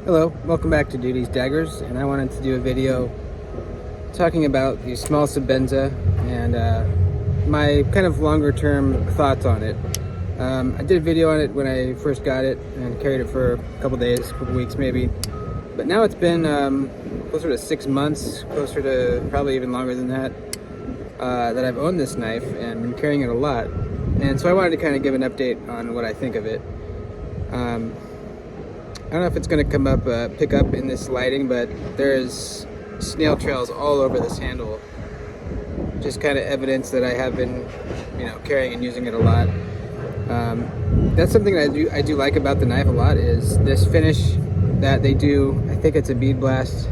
Hello, welcome back to Duty's Daggers, and I wanted to do a video talking about the small Sebenza and my kind of longer term thoughts on it. I did a video on it when I first got it and carried it for a couple days, a couple weeks maybe, but now it's been closer to 6 months, closer to probably even longer than that, that I've owned this knife and been carrying it a lot. And so I wanted to kind of give an update on what I think of it. I don't know if it's going to come up, pick up in this lighting, but there's snail trails all over this handle. Just kind of evidence that I have been, carrying and using it a lot. That's something that I do like about the knife a lot, is this finish that they do. I think it's a bead blast.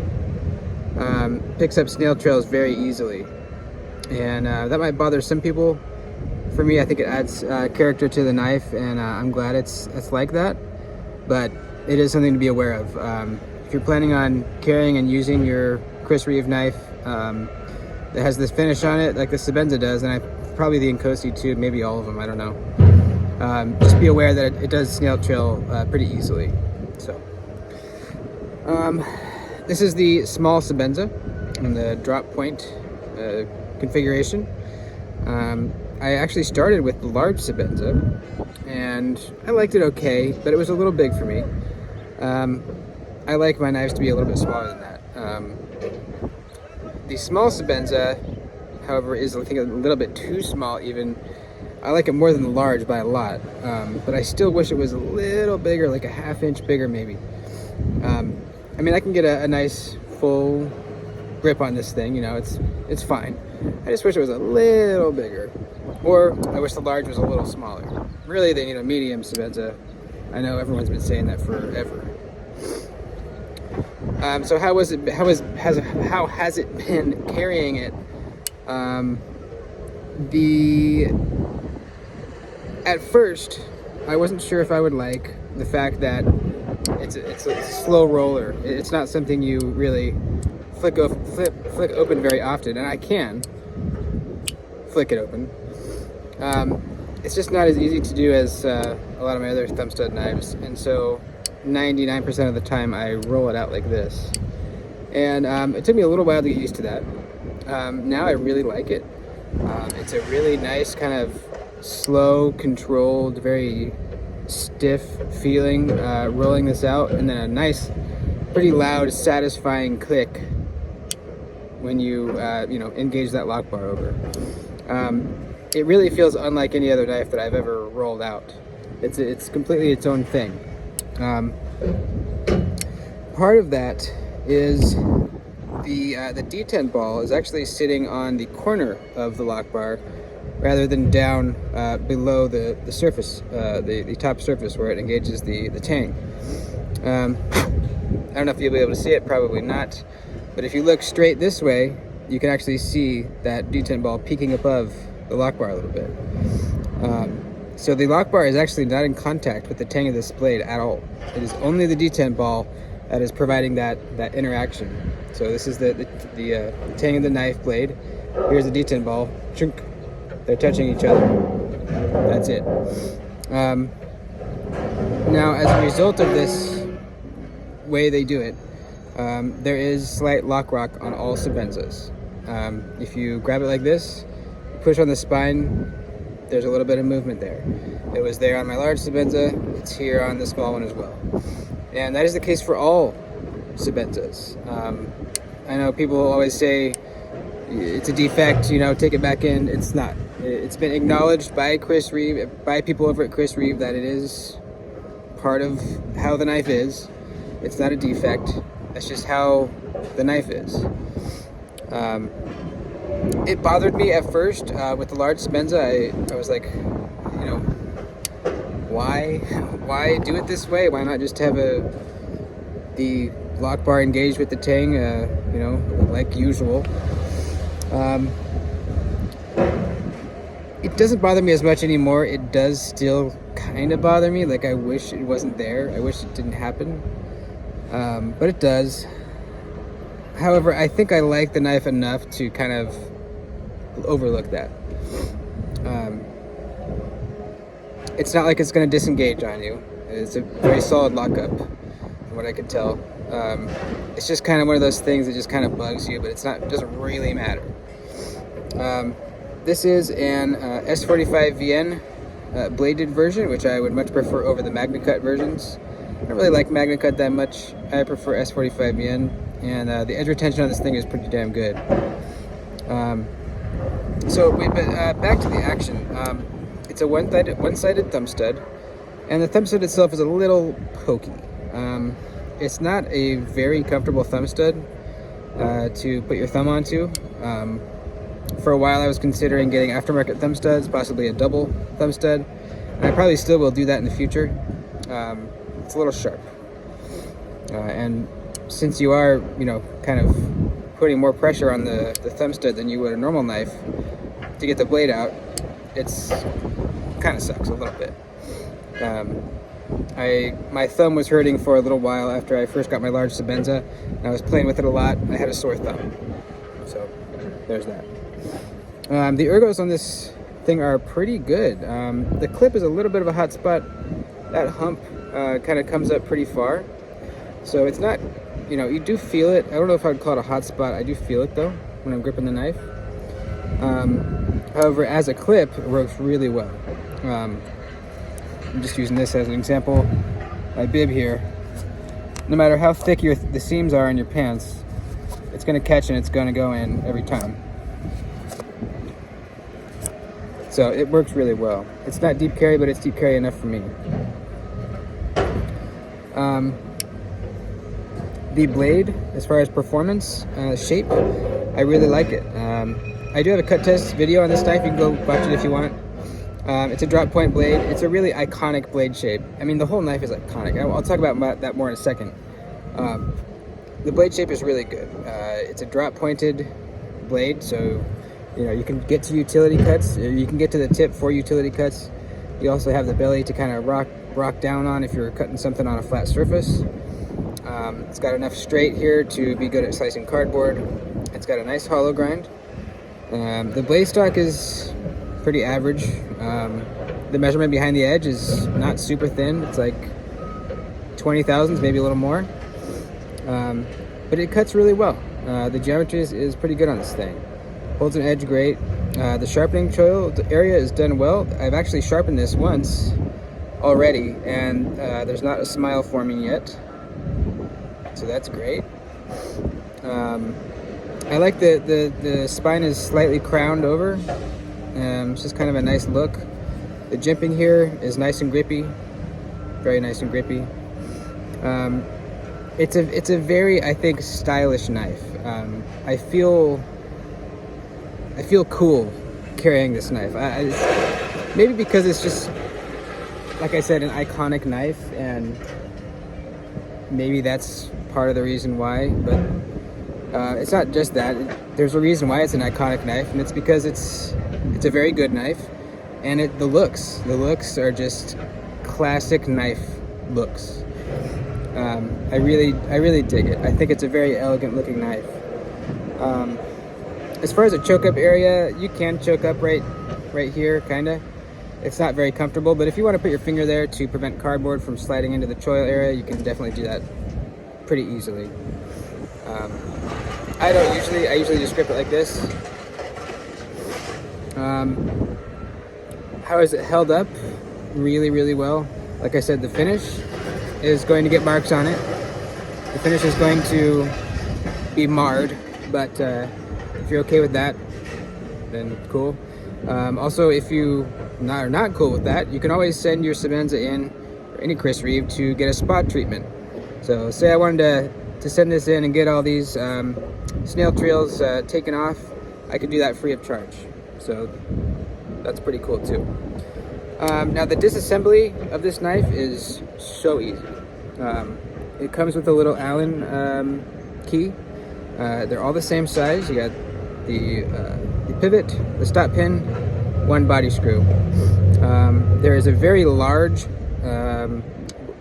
Picks up snail trails very easily, and that might bother some people. For me, I think it adds character to the knife, and I'm glad it's like that. But it is something to be aware of. If you're planning on carrying and using your Chris Reeve knife that has this finish on it, like the Sebenza does, and probably the Inkosi too, maybe all of them, I don't know. Just be aware that it does snail trail pretty easily. So, this is the small Sebenza in the drop point configuration. I actually started with the large Sebenza, and I liked it okay, but it was a little big for me. I like my knives to be a little bit smaller than that. The small Sebenza, however, is I think a little bit too small even. I like it more than the large by a lot, but I still wish it was a little bigger, like a ½ inch bigger maybe. I mean, I can get a nice full grip on this thing, it's fine. I just wish it was a little bigger, or I wish the large was a little smaller. Really, they need a medium Sebenza. I know everyone's been saying that forever. So how has it been carrying it? At first, I wasn't sure if I would like the fact that it's a slow roller. It's not something you really flick open very often, and I can flick it open. It's just not as easy to do as a lot of my other thumb stud knives, and so 99% of the time I roll it out like this. And it took me a little while to get used to that. Now I really like it. It's a really nice kind of slow, controlled, very stiff feeling rolling this out, and then a nice, pretty loud, satisfying click when you engage that lock bar over. It really feels unlike any other knife that I've ever rolled out. It's completely its own thing. Part of that is the D10 ball is actually sitting on the corner of the lock bar rather than down below the surface, the top surface where it engages the tang. I don't know if you'll be able to see it, probably not, but if you look straight this way, you can actually see that D10 ball peeking above the lock bar a little bit. So the lock bar is actually not in contact with the tang of this blade at all. It is only the D10 ball that is providing that interaction. So this is the tang of the knife blade. Here's the D10 ball. Chunk. They're touching each other. That's it. Now, as a result of this way they do it, there is slight lock rock on all Sebenzas. If you grab it like this, push on the spine, there's a little bit of movement there. It was there on my large Sebenza, it's here on the small one as well. And that is the case for all Sebenzas. I know people always say it's a defect, take it back in. It's not. It's been acknowledged by Chris Reeve, by people over at Chris Reeve, that it is part of how the knife is. It's not a defect. That's just how the knife is. It bothered me at first with the large Sebenza. I was like, why do it this way? Why not just have the lock bar engaged with the tang, like usual? It doesn't bother me as much anymore. It does still kind of bother me. Like, I wish it wasn't there. I wish it didn't happen. But it does. However, I think I like the knife enough to kind of overlook that. It's not like it's going to disengage on you. It's a very solid lockup. from what I could tell. It's just kind of one of those things that just kind of bugs you, but it doesn't really matter. This is an S45VN bladed version, which I would much prefer over the MagnaCut versions. I don't really like MagnaCut that much. I prefer S45VN, and the edge retention on this thing is pretty damn good. Back to the action. It's a one-sided thumb stud, and the thumb stud itself is a little pokey. It's not a very comfortable thumb stud to put your thumb onto. For a while I was considering getting aftermarket thumb studs, possibly a double thumb stud, and I probably still will do that in the future. It's a little sharp. And since you are, kind of putting more pressure on the thumb stud than you would a normal knife to get the blade out, it's kind of sucks a little bit. My thumb was hurting for a little while after I first got my large Sebenza, and I was playing with it a lot. I had a sore thumb, so there's that. The ergos on this thing are pretty good. The clip is a little bit of a hot spot. That hump kind of comes up pretty far, so it's not, you do feel it. I don't know if I'd call it a hot spot. I do feel it though when I'm gripping the knife. However, as a clip, it works really well. I'm just using this as an example. My bib here, no matter how thick the seams are in your pants, it's going to catch and it's going to go in every time. So it works really well. It's not deep carry, but it's deep carry enough for me. The blade, as far as performance, shape, I really like it. I do have a cut test video on this knife. You can go watch it if you want. It's a drop point blade. It's a really iconic blade shape. I mean, the whole knife is iconic. I'll talk about that more in a second. The blade shape is really good. It's a drop pointed blade, so you can get to utility cuts. You can get to the tip for utility cuts. You also have the belly to kind of rock down on if you're cutting something on a flat surface. It's got enough straight here to be good at slicing cardboard. It's got a nice hollow grind. The blade stock is pretty average. The measurement behind the edge is not super thin. It's like 20 thousandths, maybe a little more. But it cuts really well. The geometry is pretty good on this thing. Holds an edge great. The sharpening choil area is done well. I've actually sharpened this once already, and there's not a smile forming yet. So that's great. I like the spine is slightly crowned over. It's just kind of a nice look. The jimping here is nice and grippy, very nice and grippy. It's a very, I think, stylish knife. I feel cool carrying this knife. Maybe because it's just, like I said, an iconic knife, and maybe that's part of the reason why. But it's not just that. There's a reason why it's an iconic knife, and it's because it's a very good knife, and the looks are just classic knife looks. I really dig it. I think it's a very elegant looking knife. As far as a choke up area, you can choke up right here, kinda. It's not very comfortable, but if you want to put your finger there to prevent cardboard from sliding into the choil area, you can definitely do that pretty easily. I usually just grip it like this. How is it held up? Really, really well. Like I said, the finish is going to get marks on it. The finish is going to be marred, but if you're okay with that, then cool. Also, if you are not cool with that, you can always send your Sebenza in, or any Chris Reeve, to get a spot treatment. So say I wanted to send this in and get all these snail trails taken off, I could do that free of charge. So that's pretty cool too. Now the disassembly of this knife is so easy. It comes with a little Allen key. They're all the same size. You got the pivot, the stop pin, one body screw. There is a very large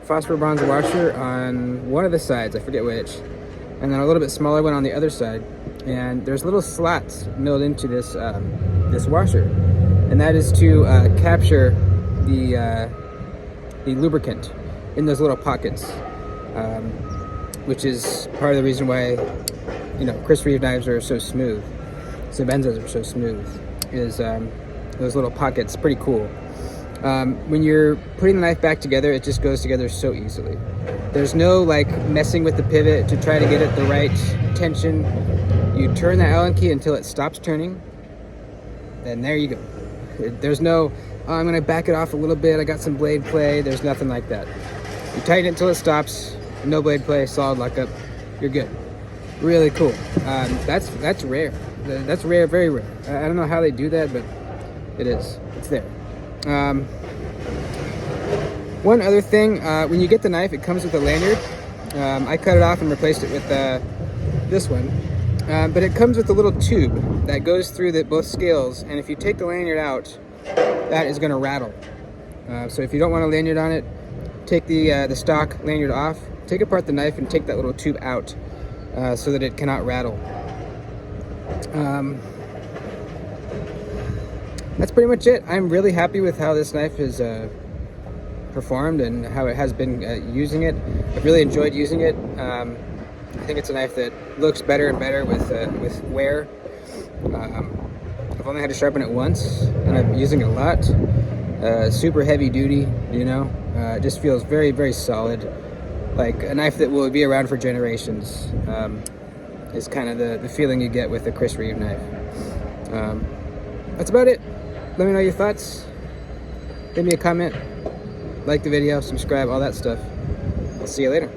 phosphor bronze washer on one of the sides, I forget which, and then a little bit smaller one on the other side. And there's little slots milled into this this washer, and that is to capture the lubricant in those little pockets. which is part of the reason why, you know, Chris Reeve knives are so smooth. Sebenzas are so smooth. Is those little pockets pretty cool. When you're putting the knife back together, it just goes together so easily. There's no like messing with the pivot to try to get it the right tension. You turn the Allen key until it stops turning, and there you go. There's no, oh, I'm gonna back it off a little bit, I got some blade play. There's nothing like that. You tighten it until it stops, no blade play, solid lockup, you're good. Really cool. That's rare. That's rare, very rare. I don't know how they do that, but it is. It's there. One other thing, when you get the knife, it comes with a lanyard. I cut it off and replaced it with this one. But it comes with a little tube that goes through both scales, and if you take the lanyard out, that is going to rattle. So if you don't want a lanyard on it, take the stock lanyard off, take apart the knife, and take that little tube out so that it cannot rattle. That's pretty much it. I'm really happy with how this knife is performed and how it has been using it. I've really enjoyed using it. I think it's a knife that looks better and better with wear. I've only had to sharpen it once, and I'm using it a lot. Super heavy duty, you know. It just feels very, very solid. Like a knife that will be around for generations. Is kind of the feeling you get with the Chris Reeve knife. That's about it. Let me know your thoughts. Leave me a comment. Like the video, subscribe, all that stuff. I'll see you later.